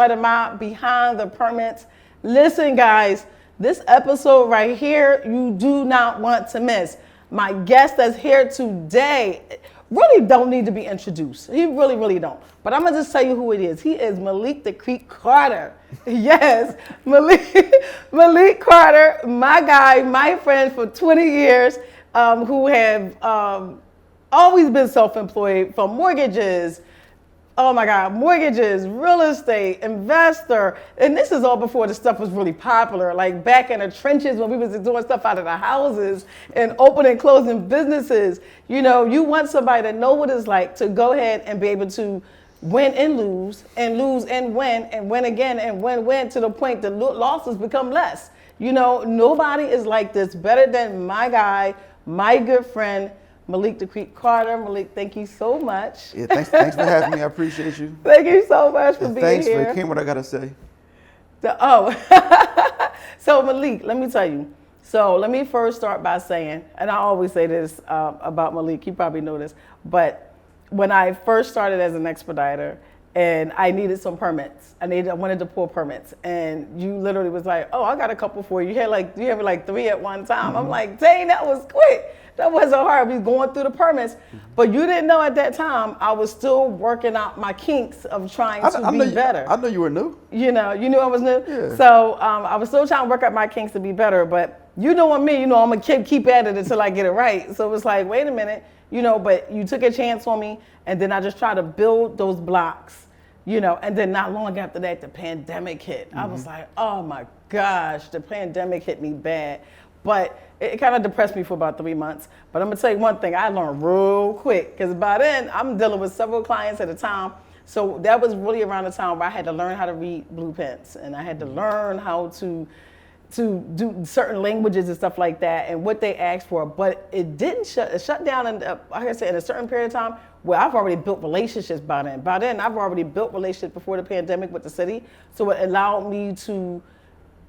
started my behind the permits. Listen, guys, this episode right here, you do not want to miss. My guest that's here today really don't need to be introduced. He really, really don't. But I'm going to just tell you who it is. He is Malik the Creek Carter. Yes, Malik Carter, my guy, my friend for 20 years, who have always been self-employed from mortgages. Oh my God, mortgages, real estate, investor. And this is all before the stuff was really popular. Like back in the trenches when we was doing stuff out of the houses and opening and closing businesses. You know, you want somebody to know what it's like to go ahead and be able to win and lose and win again and win to the point the losses become less. You know, nobody is like this better than my guy, my good friend, Malik the Creek Carter. Malik, thank you so much. Yeah, thanks for having me. I appreciate you. Thank you so much for being thanks here. Thanks for what I gotta say. So Malik, let me tell you. So let me first start by saying, and I always say this about Malik, you probably know this, but when I first started as an expediter and I needed some permits, I wanted to pull permits, and you literally was like, oh, I got a couple for you. You had like 3 at one time. Mm-hmm. I'm like, dang, that was quick. That wasn't hard. We was going through the permits, but you didn't know at that time I was still working out my kinks of trying to be better. I know you were new. You know, you knew I was new. Yeah. So I was still trying to work out my kinks to be better, but you knowing me, you know, I'm gonna keep at it until I get it right. So it was like, wait a minute, you know, but you took a chance on me, and then I just tried to build those blocks, you know, and then not long after that, the pandemic hit. Mm-hmm. I was like, oh my gosh, the pandemic hit me bad. But it kind of depressed me for about 3 months. But I'm gonna tell you one thing, I learned real quick, because by then I'm dealing with several clients at a time. So that was really around the time where I had to learn how to read blueprints, and I had to learn how to do certain languages and stuff like that, and what they asked for. But it didn't shut down, in, like I said, in a certain period of time where I've already built relationships by then. By then, I've already built relationships before the pandemic with the city. So it allowed me to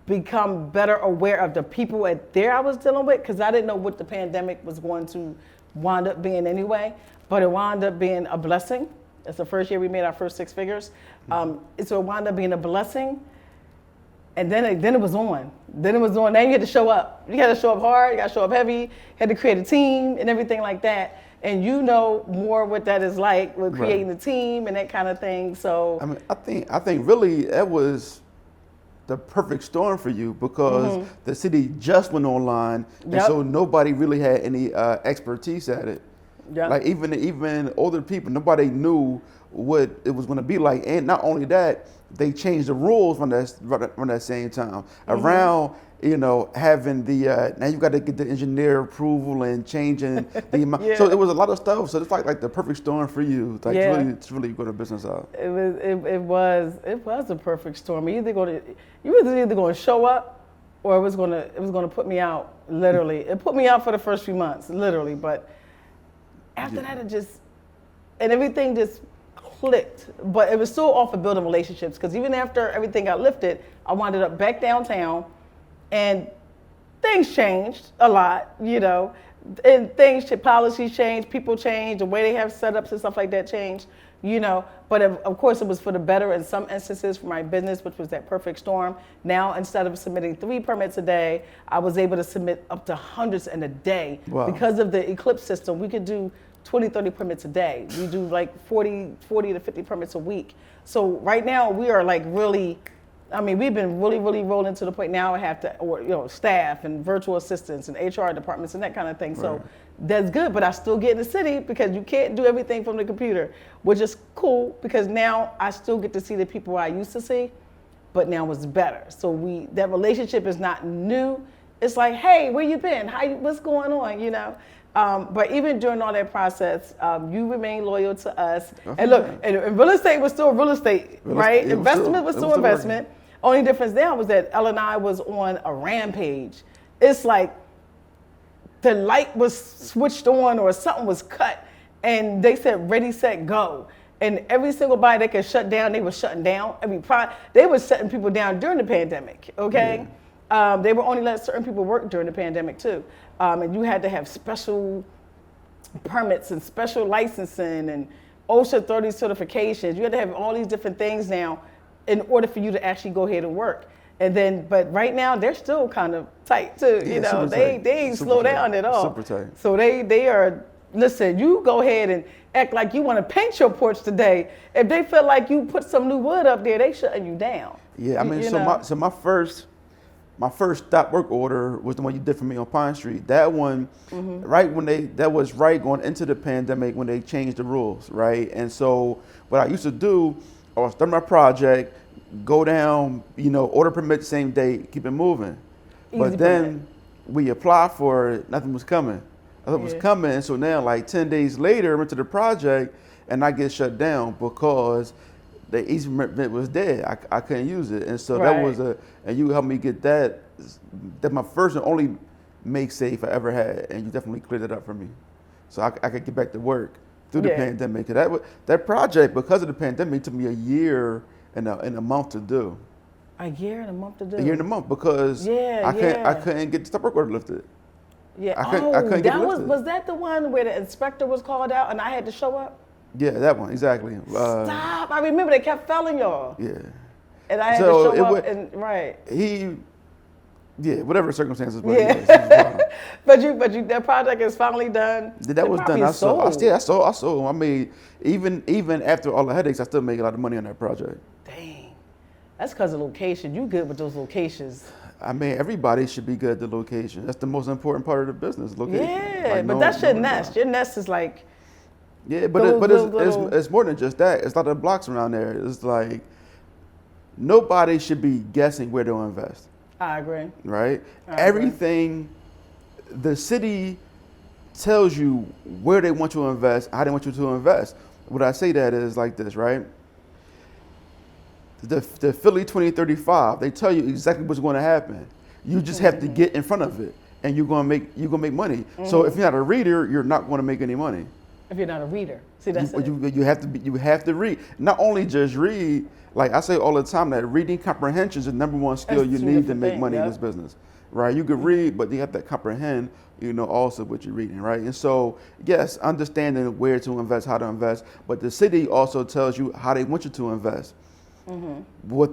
become better aware of the people I was dealing with, because I didn't know what the pandemic was going to wind up being anyway, but it wound up being a blessing. It's the first year we made our first 6 figures. So it wound up being a blessing, and then it was on. Then you had to show up. You had to show up hard, you got to show up heavy, you had to create a team and everything like that. And you know more what that is like with creating a team and that kind of thing. So I mean, I think really that was the perfect storm for you, because the city just went online, and so nobody really had any expertise at it. Yep. Like even older people, nobody knew what it was going to be like. And not only that, they changed the rules from that same time around. You know, having the now you got to get the engineer approval and changing the amount. So it was a lot of stuff. So it's like the perfect storm for you. Like it's really going to business out. It was a perfect storm. You was either going to show up, or it was going to put me out. Literally, it put me out for the first few months, literally. But after that, everything just clicked. But it was still off of building relationships, because even after everything got lifted, I wound up back downtown. And things changed a lot, you know, and policies changed, people changed, the way they have setups and stuff like that changed, you know. But of course, it was for the better in some instances for my business, which was that perfect storm. Now, instead of submitting 3 permits a day, I was able to submit up to hundreds in a day. Wow. Because of the Eclipse system. We could do 20, 30 permits a day. We do like 40 to 50 permits a week. So right now, we are like really, I mean, we've been really, really rolling to the point now I have to, staff and virtual assistants and HR departments and that kind of thing. Right. So that's good, but I still get in the city, because you can't do everything from the computer, which is cool, because now I still get to see the people I used to see, but now it's better. So that relationship is not new. It's like, hey, where you been? What's going on? You know. But even during all that process, you remain loyal to us. And look, and real estate was still real estate, right? Investment was still investment. Only difference now was that L&I was on a rampage. It's like the light was switched on or something was cut, and they said, ready, set, go. And every single body they could shut down, they were shutting down. They were shutting people down during the pandemic, okay? Yeah. They were only letting certain people work during the pandemic too. And you had to have special permits and special licensing and OSHA 30 certifications. You had to have all these different things now in order for you to actually go ahead and work. And then, but right now they're still kind of tight too. You know, they ain't slow down at all. Super tight. So they are. Listen, you go ahead and act like you want to paint your porch today. If they feel like you put some new wood up there, they shutting you down. Yeah, I mean, my first stop work order was the one you did for me on Pine Street. That one, right when that was right going into the pandemic when they changed the rules, right? And so what I used to do, I would start my project, go down, order permit the same day, keep it moving. But then we applied for it, nothing was coming. Nothing was coming, and so now like 10 days later, I went to the project and I get shut down because the easy permit was dead. I couldn't use it, and so that was and you helped me get that. That's my first and only make safe I ever had, and you definitely cleared it up for me, so I could get back to work through the pandemic. That project, because of the pandemic, took me a year and a month to do. A year and a month to do. A year and a month because I couldn't get the stop work order lifted. Yeah. I couldn't get it lifted. Was that the one where the inspector was called out and I had to show up? Yeah, that one, exactly. Stop! I remember they kept failing y'all. Yeah. And I had to show up and whatever circumstances. But but that project is finally done. That was done. I sold. I mean, even after all the headaches, I still made a lot of money on that project. Dang, that's because of location. You good with those locations? I mean, everybody should be good at the location. That's the most important part of the business. Location. Yeah, but that's your nest. Your nest is like. Yeah, but it's more than just that. It's a lot of blocks around there. It's like nobody should be guessing where to invest. I agree. Right? Everything, the city tells you where they want you to invest, how they want you to invest. What I say that is like this, right? The Philly 2035, they tell you exactly what's going to happen. You just have to get in front of it, and you're going to make money. So if you're not a reader, you're not going to make any money. If you're not a reader, see that's it. You have to read. Not only just read. Like I say all the time, that reading comprehension is the number one skill you need to make money in this business, right? You can read, but you have to comprehend, also what you're reading, right? And so, yes, understanding where to invest, how to invest, but the city also tells you how they want you to invest.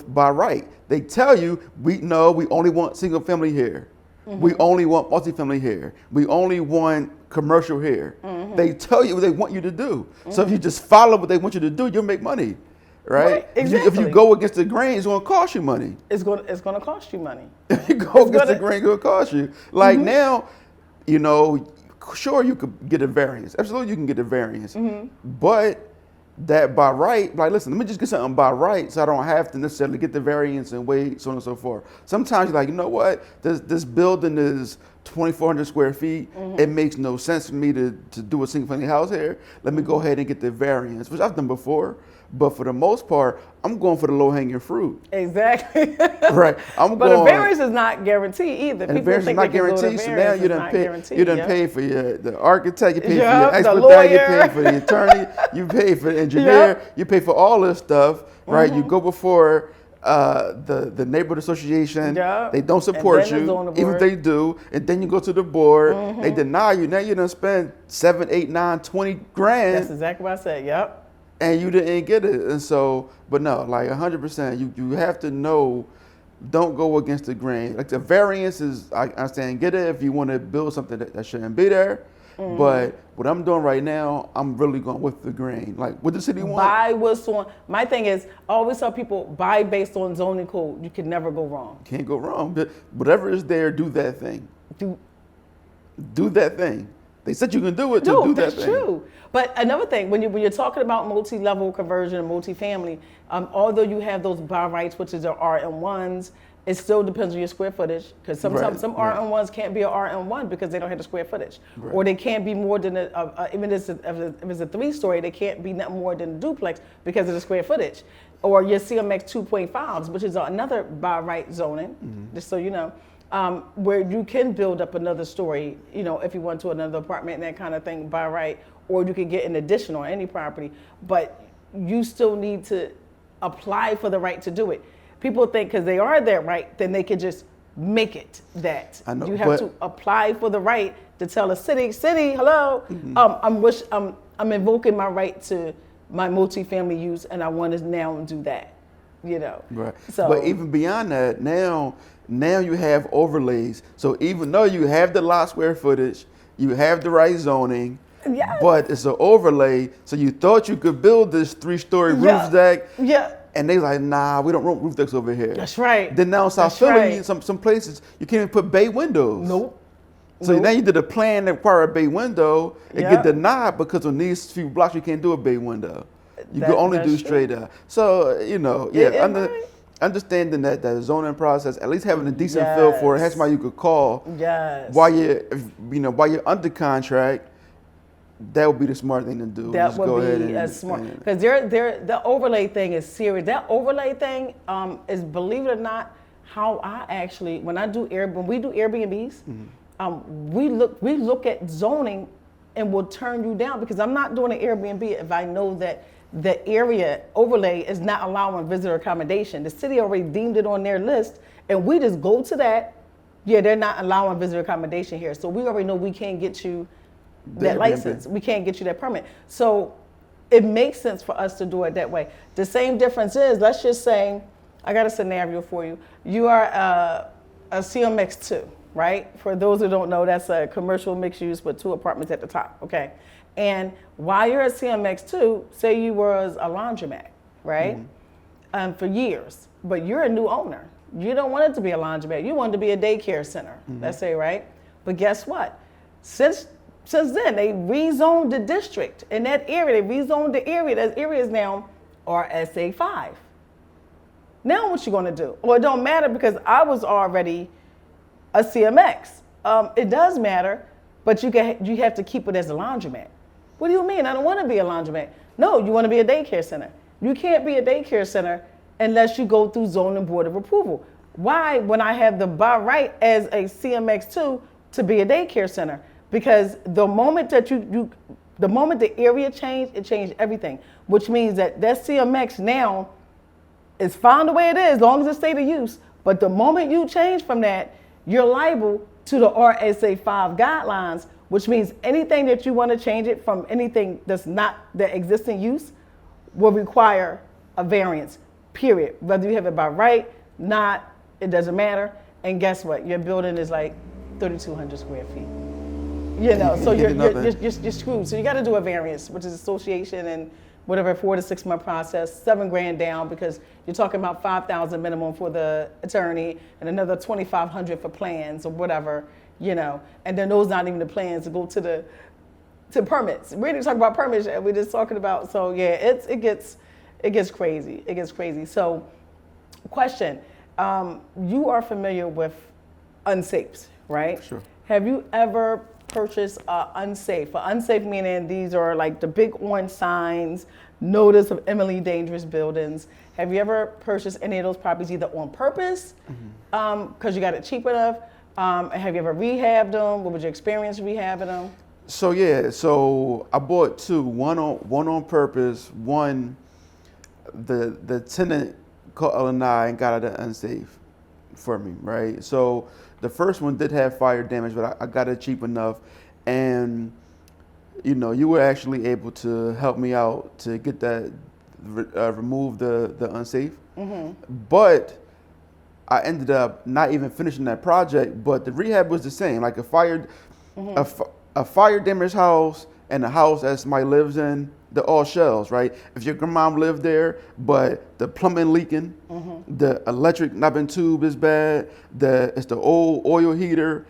By right, they tell you we only want single family here. We only want multifamily here. We only want commercial here. They tell you what they want you to do. So if you just follow what they want you to do, you'll make money. Right? Exactly. If you go against the grain, it's going to cost you money. It's going to cost you money. If you go against the grain, it's going to cost you. Like now, sure, you could get a variance. Absolutely, you can get a variance. But that by right, like, listen, let me just get something by right so I don't have to necessarily get the variance and wait, so on and so forth. Sometimes you're like, you know what? This building is 2,400 square feet. It makes no sense for me to do a single family house here. Let me go ahead and get the variance, which I've done before. But for the most part, I'm going for the low-hanging fruit. Exactly. Right. But a variance is not guaranteed either. And the variance is not guaranteed. So now you done pay for the architect, you pay for your expedite, you pay for the attorney, you pay for the engineer, you pay for all this stuff, right? You go before the neighborhood association. They don't support you, even if they do. And then you go to the board. They deny you. Now you done spend 7, 8, 9, 20 grand. That's exactly what I said. Yep. And you didn't get it. And so, but no, like 100%, you have to know, don't go against the grain. Like the variance is, I understand, get it if you want to build something that shouldn't be there. But what I'm doing right now, I'm really going with the grain. Like what the city wants. Buy what's on. My thing is, I always tell people, buy based on zoning code. You can never go wrong. Can't go wrong. But whatever is there, do that thing. Do that thing. They said you can do it, do that thing. That's true. But another thing, when you're talking about multi-level conversion and multifamily, although you have those by rights, which is the RM1s, it still depends on your square footage. Because sometimes some RM1s can't be an RM1 because they don't have the square footage. Right. Or they can't be more than, even if it's a 3-story, they can't be not more than a duplex because of the square footage. Or your CMX 2.5s, which is another by right zoning, just so you know. Where you can build up another story, if you want to another apartment and that kind of thing by right, or you can get an addition on any property, but you still need to apply for the right to do it. People think because they are that right, then they can just make it that. I know, you have to apply for the right to tell a city, hello, I'm invoking my right to my multifamily use and I want to now do that. you know. Right. So, but even beyond that, now you have overlays. So even though you have the lot square footage, you have the right zoning, yes. but it's an overlay. So you thought you could build this 3-story roof deck. Yeah. And they like, nah, we don't want roof decks over here. That's right. Then now in South Philly, some places, you can't even put bay windows. Nope. So now you did a plan that require a bay window and Yeah. get denied because on these few blocks, you can't do a bay window. You can only do straight up. So, you know, understanding that zoning process, at least having a decent feel for it, has somebody you could call while you're under contract. That would be the smart thing to do. That Just would go be ahead and, as smart, because the overlay thing is serious. That overlay thing is, believe it or not, how I actually, when we do Airbnbs, we look at zoning and will turn you down, because I'm not doing an Airbnb if I know that the area overlay is not allowing visitor accommodation. The city already deemed it on their list, and we just go to that. Yeah, they're not allowing visitor accommodation here, so we already know we can't get you that license. We can't get you that permit. So it makes sense for us to do it that way. The same difference is, let's just say, I got a scenario for you. You are a CMX2, right? For those who don't know, that's a commercial mixed use with 2 apartments at the top, okay? And while you're a CMX2, say you was a laundromat, right? For years, but you're a new owner. You don't want it to be a laundromat. You want it to be a daycare center, let's say, right? But guess what? Since then, they rezoned the district in that area. They rezoned the area. That area is now RSA 5. Now what you going to do? Well, it don't matter, because I was already a CMX. It does matter, but you have to keep it as a laundromat. What do you mean? I don't want to be a laundromat. No, you want to be a daycare center. You can't be a daycare center unless you go through zoning board of approval. Why, when I have the by right as a CMX2 to be a daycare center? Because the moment that the moment the area changed, it changed everything, which means that CMX now is fine the way it is, as long as it's state of use. But the moment you change from that, you're liable to the RSA 5 guidelines, which means anything that you want to change it from, anything that's not the existing use, will require a variance, period. Whether you have it by right, not, it doesn't matter. And guess what? Your building is like 3,200 square feet. You know, so you're screwed. So you got to do a variance, which is association and whatever, 4 to 6 month process, $7,000 down, because you're talking about $5,000 minimum for the attorney and another $2,500 for plans or whatever, you know. And then those not even the plans to go to permits. We didn't talk about permits. We're just talking about. So yeah, it gets crazy. It gets crazy. So, question: you are familiar with unsafes, right? Sure. Have you ever purchase unsafe? Unsafe meaning these are like the big orange signs, notice of eminently dangerous buildings. Have you ever purchased any of those properties either on purpose, because you got it cheap enough? Have you ever rehabbed them? What was your experience rehabbing them? So I bought 2, one on purpose, one the tenant called Illinois and got it unsafe for me, right? So the first one did have fire damage, but I got it cheap enough, and you know, you were actually able to help me out to get that remove the unsafe. But I ended up not even finishing that project. But the rehab was the same, like a fire damaged house and a house that somebody lives in. They're all shells, right? If your grandma lived there, but the plumbing leaking, the electric not been tubed is bad, it's the old oil heater,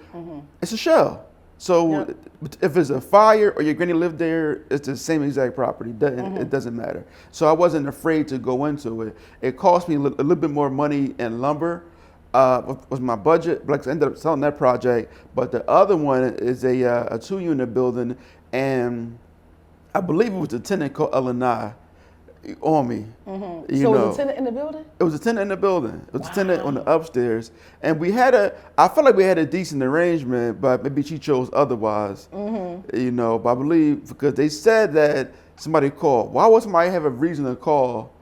it's a shell. So if it's a fire or your granny lived there, it's the same exact property. It doesn't matter. So I wasn't afraid to go into it. It cost me a little bit more money in lumber, was my budget, but I ended up selling that project. But the other one is a 2-unit building, and I believe it was a tenant called Illinois on me. So it was a tenant in the building? It was a tenant in the building. It was a tenant on the upstairs. And I felt like we had a decent arrangement, but maybe she chose otherwise. You know, but I believe because they said that somebody called. Why would somebody have a reason to call?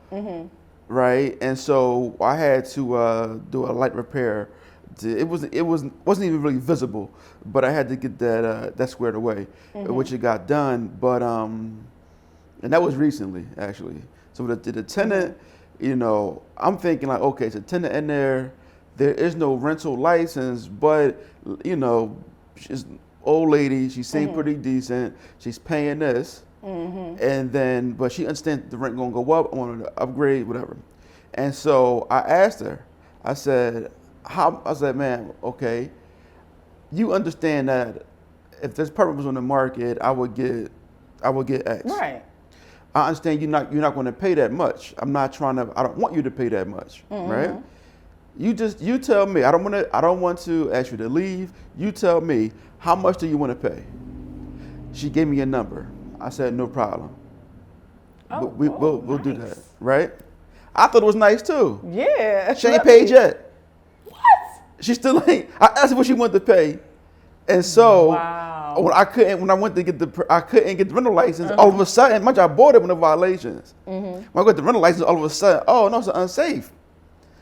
Right? And so I had to do a light repair. It wasn't even really visible, but I had to get that squared away, which it got done. But and that was recently, actually. So the tenant, you know, I'm thinking like, okay, it's a tenant in there. There is no rental license, but you know, she's an old lady. She seemed pretty decent. She's paying this, and then but she understands the rent gonna go up. I want to upgrade, whatever. And so I asked her. I said, "How?" I said, "Man, okay, you understand that if this apartment was on the market, I would get X. Right. I understand you're not going to pay that much. I don't want you to pay that much, right? You tell me. I don't want to ask you to leave. You tell me, how much do you want to pay?" She gave me a number. I said, "No problem. We'll do that, right?" I thought it was nice too. Yeah. She ain't paid yet. What? She still ain't. I asked her what she wanted to pay, and so Wow. when I went to I couldn't get the rental license. All of a sudden, my job bought it with no violations. When I got the rental license, all of a sudden, oh no, it's unsafe.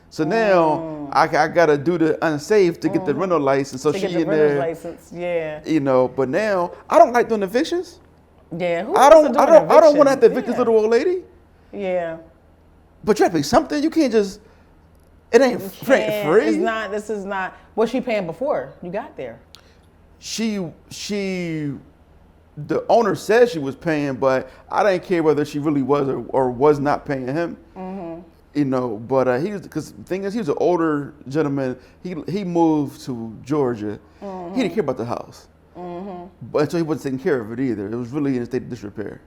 So now I gotta do the unsafe to get the rental license. So To she get the in renter's there, license, yeah. you know. But now I don't like doing evictions. Yeah. Who I wants to don't do an I don't want to have to eviction? evict this little old lady. Yeah. But you have to pay something. You can't just. It ain't free. It's not. This is not. What's she paying before you got there? The owner said she was paying, but I didn't care whether she really was or was not paying him. You know, but because the thing is, he was an older gentleman. He moved to Georgia. He didn't care about the house, but so he wasn't taking care of it either. It was really in a state of disrepair.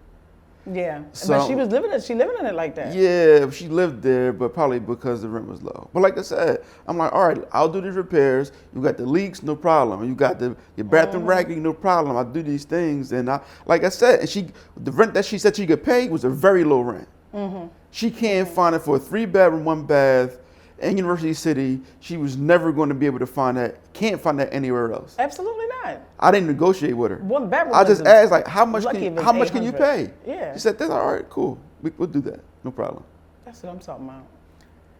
Yeah, So, but she was living it. She living in it like that. Yeah, she lived there, but probably because the rent was low. But like I said, I'm like, all right, I'll do these repairs. You got the leaks, no problem. You got your bathroom racking, no problem. I'll do these things, and like I said, and the rent that she said she could pay was a very low rent. She can't find it for a 3-bedroom, 1-bath in University City. She was never going to be able to find that. Can't find that anywhere else. Absolutely not. I didn't negotiate with her. 1 bedroom. I just asked, like, how much lucky if it's can you 800. pay? Yeah. She said, "That's all right, cool. We'll do that, no problem." That's what I'm talking about.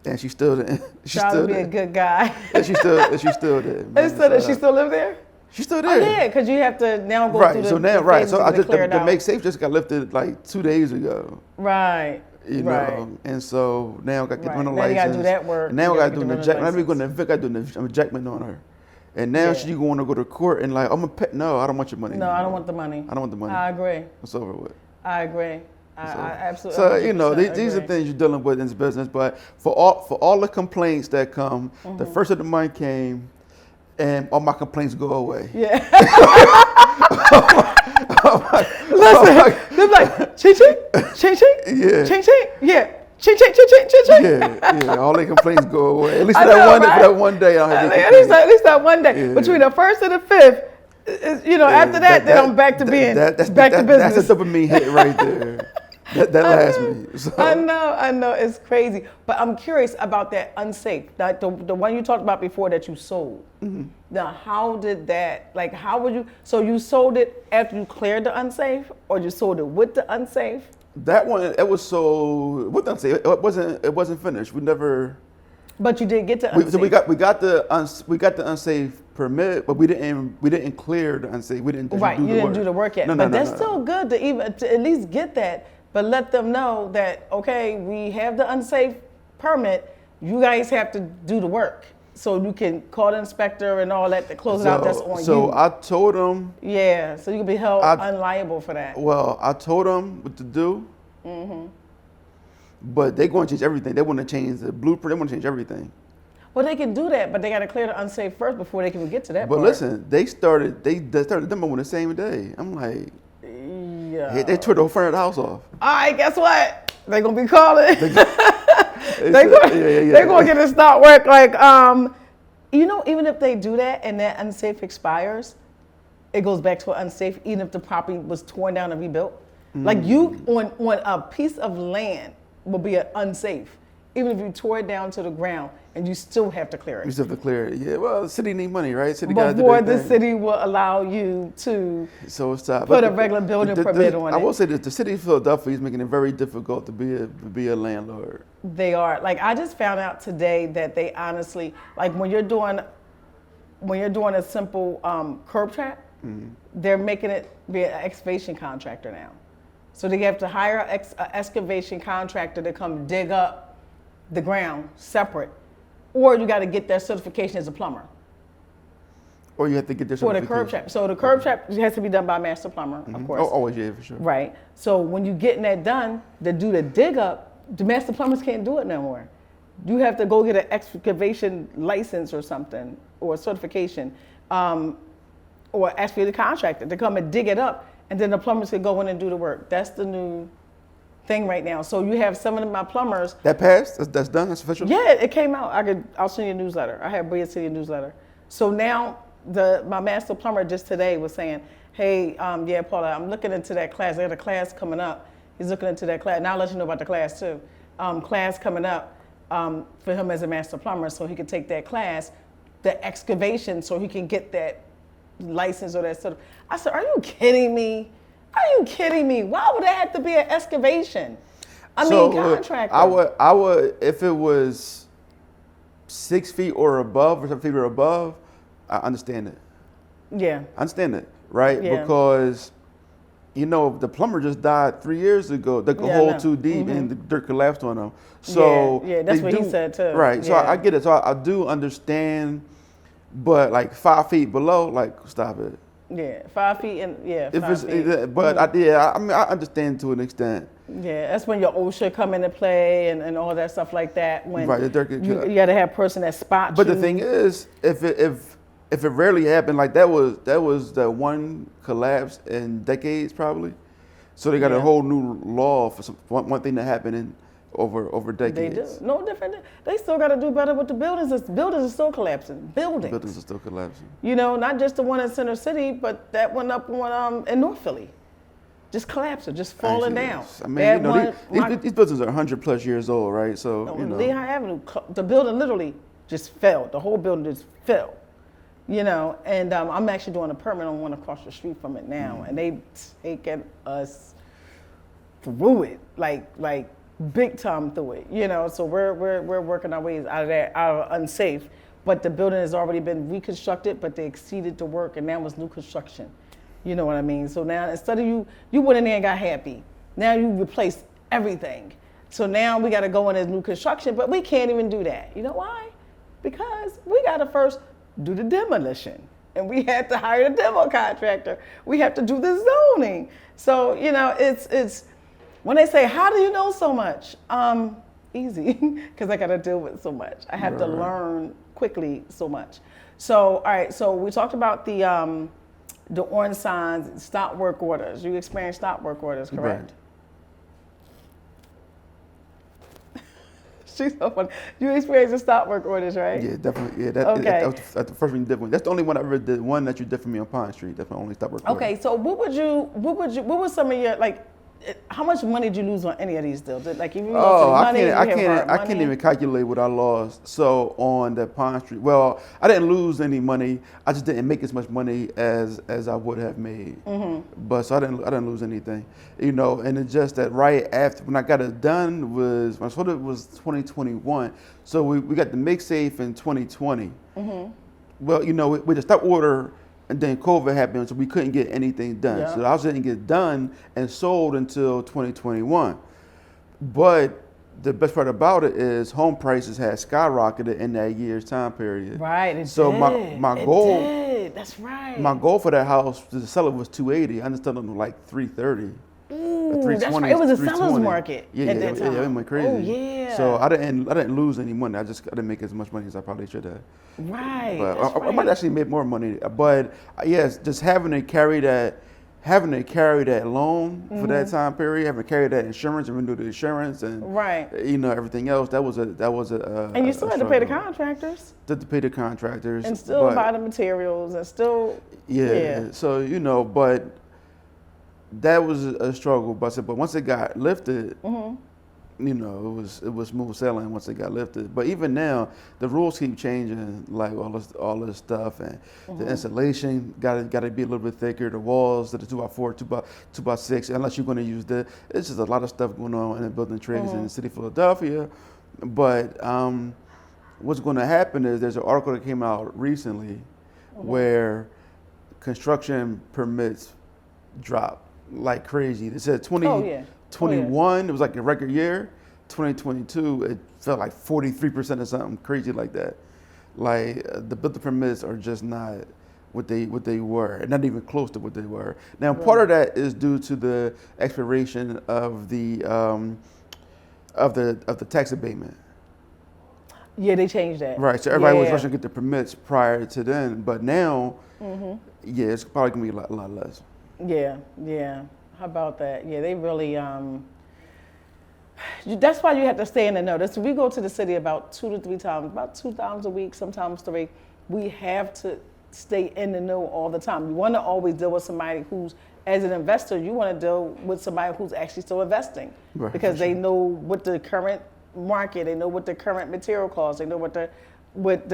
And she's still there. She's Trying still to be there. a good guy. And she's still there. man. Does she still live there? She's still Oh there. yeah, because you have to now go Right. through the So now, the right. phases So to I just clear it the out. make safe just got lifted like 2 days ago. Right. You Right. know, and so now I got to get Right. rental Now you license. gotta do that work. And now You I got gotta to do get an the ejectment. rental I'm going to evict. I got to do an ejectment on her. And now Yeah. she's going to go to court and like, I'm gonna pay. No, I don't want your money. No, I anymore. don't want the money. I don't want the money. I agree. It's over with. I agree. I absolutely. So you know, 100% these are agree. things you're dealing with in this business. But for all the complaints that come, the first of the month came, and all my complaints go away. Yeah. Listen, they're like ching ching, ching ching, Yeah. ching ching, yeah, ching ching ching ching ching ching. Yeah. All the complaints go away. At least I for that know, one, right? for that one day, I don't have any At least complaints. that one day Yeah. between the 1st and the 5th. After that, then I'm back to being back to business. That's a dopamine hit right there. that lasts me. So. I know, it's crazy. But I'm curious about that unsafe, like the one you talked about before that you sold. Now, how did that, like, how would you, so you sold it after you cleared the unsafe, or you sold it with the unsafe? That one, it was so, what did I say? It wasn't finished. We never. But you did get the unsafe. So we got the unsafe permit, but we didn't clear the unsafe. We didn't Right, do you the didn't work. do the work yet. No, but no, that's no. still good to at least get that, but let them know that, okay, we have the unsafe permit, you guys have to do the work. So you can call the inspector and all that to close it out, that's on you. So I told them. Yeah, so you can be held unliable for that. Well, I told them what to do. But they're going to change everything. They want to change the blueprint. They want to change everything. Well, they can do that, but they got to clear the unsafe first before they can get to that But part. listen, they started them on the same day. I'm like, Yeah. they tore the whole front of the house off. All right, guess what? They're going to be calling. They're Yeah. going to get it start work. Like, even if they do that and that unsafe expires, it goes back to an unsafe, even if the property was torn down and rebuilt. Like you, on a piece of land will be an unsafe, even if you tore it down to the ground and you still have to clear You it. still have to clear it. Yeah, well, the city need money, right? City got to do Before their the thing. city will allow you to So it's tough. put a regular building permit on I it. will say this: the city of Philadelphia is making it very difficult to be a landlord. They are. Like, I just found out today that they honestly, like when you're doing a simple curb trap, they're making it be an excavation contractor now. So they have to hire an excavation contractor to come dig up the ground separate, or you got to get that certification as a plumber. Or you have to get this For the curb trap. So the curb trap has to be done by a master plumber, of course. Oh, always, yeah, for sure. Right. So when you're getting that done, to do the dig up, the master plumbers can't do it no more. You have to go get an excavation license or something, or a certification, or ask for the contractor to come and dig it up, and then the plumbers can go in and do the work. That's the new thing right now. So you have some of my plumbers. That passed? That's done? That's official? Yeah, it came out. I'll send you a newsletter. I have Bria send you a newsletter. So now my master plumber just today was saying, hey, yeah, Paula, I'm looking into that class. I got a class coming up. He's looking into that class. Now I'll let you know about the class too. Class coming up for him as a master plumber, so he can take that class, the excavation, so he can get that license or that sort of. I said, are you kidding me? Are you kidding me? Why would that have to be an excavation? I mean, contractor. I would, if it was 6 feet or above, or 7 feet or above, I understand it. Yeah. I understand it, right? Yeah. Because, you know, the plumber just died 3 years ago. They could hole too deep and the dirt collapsed on them. So yeah, that's what he said too. Right. So Yeah. I get it. So I do understand, but like 5 feet below, like stop it. Yeah, 5 feet and If 5 it's, feet. but I mean, I understand to an extent. Yeah, that's when your OSHA come into play and all that stuff like that. When Right, the dirt you got to have a person that spots But you. the thing is, if it rarely happened, like that was the one collapse in decades probably. So they got a whole new law for one thing that happened in over decades. They do. No different. They still got to do better with the buildings. Buildings are still collapsing. Buildings are still collapsing. You know, not just the one in Center City, but that one up on in North Philly. Just collapsing, just falling down. I mean, you know, these buildings are 100+ years old, right? So, you know. Lehigh Avenue, the building literally just fell. The whole building just fell. You know, and I'm actually doing a permit on one across the street from it now, and they taking us through it, like big time through it. You know, so we're working our ways out of that, out of unsafe. But the building has already been reconstructed, but they exceeded the work, and now it's new construction. You know what I mean? So now instead of you went in there and got happy. Now you replaced everything. So now we got to go in as new construction, but we can't even do that. You know why? Because we got to first do the demolition, and we had to hire the demo contractor. We have to do the zoning. So you know, it's when they say, "How do you know so much?" Easy, because I got to deal with so much. I have to learn quickly so much. So all right, so we talked about the orange signs, stop work orders. You experienced stop work orders, correct? Right. She's so funny. You experienced the stop work orders, right? Yeah, definitely. Yeah, that's the first one you did for me. That's the only one I ever did. One that you did for me on Pine Street. That's my only stop work order. Okay, so what was some of your, like, how much money did you lose on any of these deals? Like, if you lost money, I can't even calculate what I lost. So on the Pine Street, well, I didn't lose any money. I just didn't make as much money as I would have made. But so I didn't lose anything, you know. And it's just that right after when I got it done was 2021. So we got the MakeSafe in 2020. Well, you know, we just stop order. And then COVID happened, so we couldn't get anything done. Yeah. So the house didn't get done and sold until 2021. But the best part about it is home prices had skyrocketed in that year's time period. Right. My goal. Did. That's right. My goal for that house to sell it was $280. I understood it was like $330. Ooh, that's right. It was a seller's market at that time. Yeah, it went crazy. Oh yeah. So I didn't lose any money. I didn't make as much money as I probably should have. Right. But I might actually make more money. But yes, just having to carry that loan for that time period, having to carry that insurance and renew the insurance and you know, everything else. That was a and you still had to pay the contractors. To pay the contractors and still buy the materials and still. Yeah. So you know, but that was a struggle. But once it got lifted, you know, it was smooth sailing once it got lifted. But even now, the rules keep changing, like all this stuff, and the insulation got to be a little bit thicker. The walls that are 2x4, 2x6, unless you're going to use it's just a lot of stuff going on in the building trades in the city of Philadelphia. But what's going to happen is there's an article that came out recently where construction permits drop like crazy. They said 2021, it was like a record year. 2022, it felt like 43% or something crazy like that. Like the building permits are just not what they were, not even close to what they were. Now, part of that is due to the expiration of the tax abatement. Yeah, they changed that. Right, so everybody was rushing to get the permits prior to then, but now, yeah, it's probably gonna be a lot less. Yeah, yeah. How about that? Yeah, they really. That's why you have to stay in the know. We go to the city about 2 to 3 times, about 2 times a week, sometimes 3. We have to stay in the know all the time. You want to always deal with somebody who's, as an investor, you want to deal with somebody who's actually still investing, because they know what the current market, they know what the current material costs, they know what the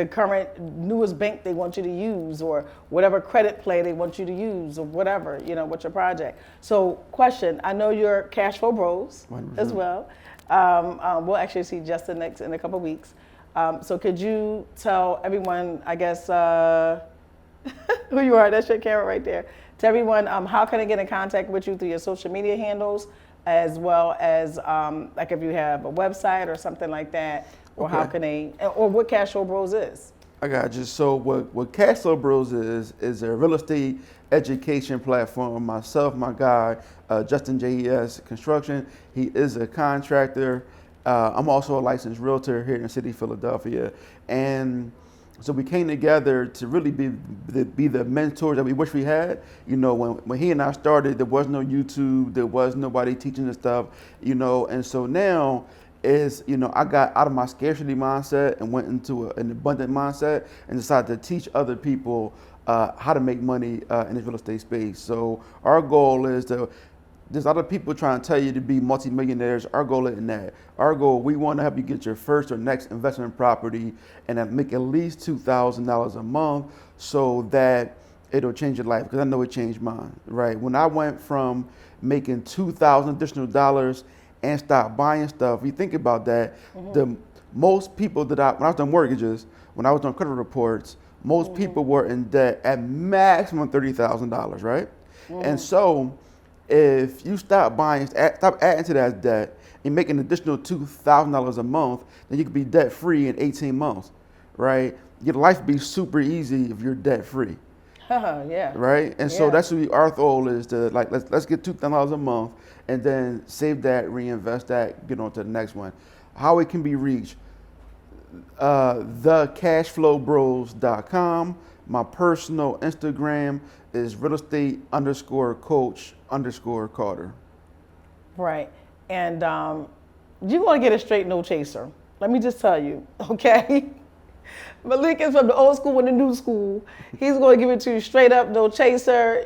current newest bank they want you to use, or whatever credit play they want you to use, or whatever, what's your project. So question, I know you're Cash Flow Bros 100%. As well. We'll actually see Justin next in a couple of weeks. So could you tell everyone, I guess, who you are? That's your camera right there. To everyone, how can I get in contact with you through your social media handles, as well as like if you have a website or something like that, or how can they, or what Cash Flow Bros is? I got you. So what Cash Flow Bros is a real estate education platform. Myself, my guy, Justin JES Construction. He is a contractor. I'm also a licensed realtor here in the city of Philadelphia, and so we came together to really be the mentors that we wish we had. When he and I started, there was no YouTube, there was nobody teaching us stuff, and so now I got out of my scarcity mindset and went into an abundant mindset and decided to teach other people how to make money in this real estate space. So our goal is there's other people trying to tell you to be multimillionaires. Our goal isn't that. Our goal, we want to help you get your first or next investment property and then make at least $2,000 a month so that it'll change your life, because I know it changed mine, right? When I went from making $2,000 additional dollars and start buying stuff, you think about that, the most people when I was doing mortgages, when I was doing credit reports, most people were in debt at maximum $30,000, right? And so if you stop adding to that debt and make an additional $2,000 a month, then you could be debt free in 18 months, right? Your life would be super easy if you're debt free. Yeah. Right? And so that's what our goal is, to let's get $2,000 a month and then save that, reinvest that, get on to the next one. How it can be reached, thecashflowbros.com. My personal Instagram is realestate_coach_Carter. Right. And you're going to get a straight no chaser. Let me just tell you, okay? Malik is from the old school and the new school. He's going to give it to you straight up, no chaser,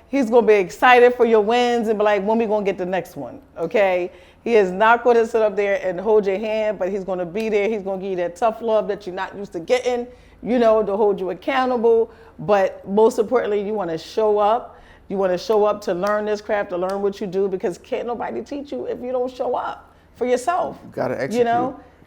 He's going to be excited for your wins and be like, when we going to get the next one, okay? He is not going to sit up there and hold your hand, but he's going to be there. He's going to give you that tough love that you're not used to getting, to hold you accountable. But most importantly, you want to show up. You want to show up to learn this craft, to learn what you do, because can't nobody teach you if you don't show up for yourself. You got to execute.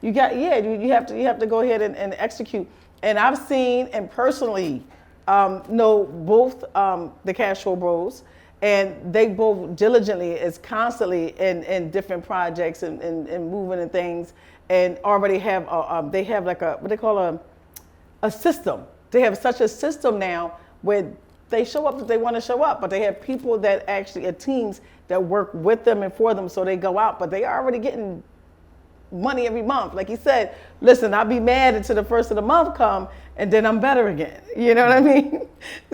You have to go ahead and execute. And I've seen and personally know both the Cash Flow Bros, and they both diligently is constantly in different projects and moving and things, and already have they have like what they call a system. They have such a system now where they show up if they want to show up, but they have people that actually teams that work with them and for them, so they go out, but they are already getting money every month. Like he said, listen, I'll be mad until the first of the month come, and then I'm better again. You know what I mean?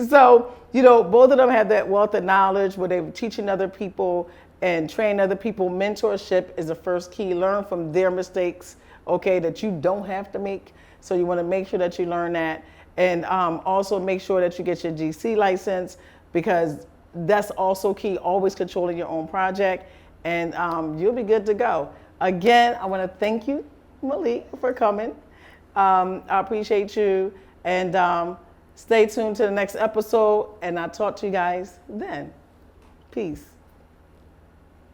So, both of them have that wealth of knowledge where they're teaching other people and training other people. Mentorship is the first key. Learn from their mistakes, okay, that you don't have to make. So you want to make sure that you learn that. And also make sure that you get your GC license, because that's also key, always controlling your own project, and you'll be good to go. Again, I want to thank you, Malik, for coming. I appreciate you, and stay tuned to the next episode, and I'll talk to you guys then. Peace.